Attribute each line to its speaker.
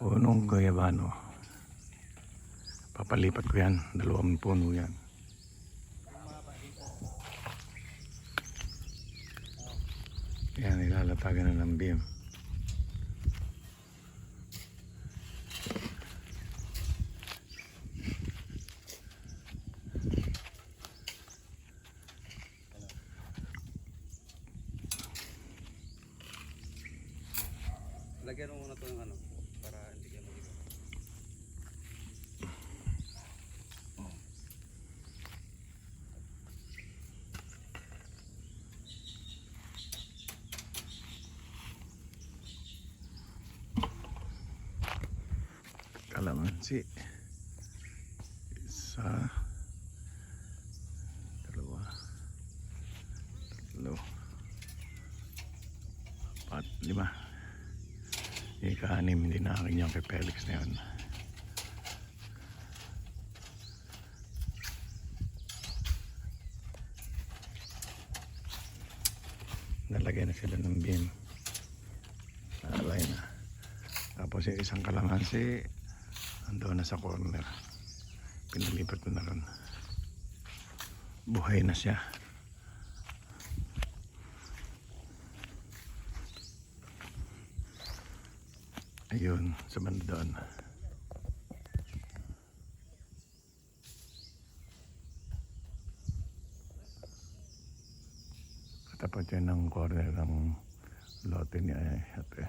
Speaker 1: Punong guyabano. Papalipat ko yan. 2 puno yan. Yan, ilalatagan na ng beam.
Speaker 2: Lagyan mo muna ito ng ano, para hindi kayo mag-iba.
Speaker 1: Kalamansi. 1, 2, 3, 4, 5. Ika-6, hindi na akin yung kay Felix na yun. Nalagay na sila ng beam. Nalagay na. Tapos yung isang kalamansi ando na sa corner. Pinalipat ko na ron. Buhay na siya. Ayun, sa banda doon. Katapat yan ng corner ng lote niya ate.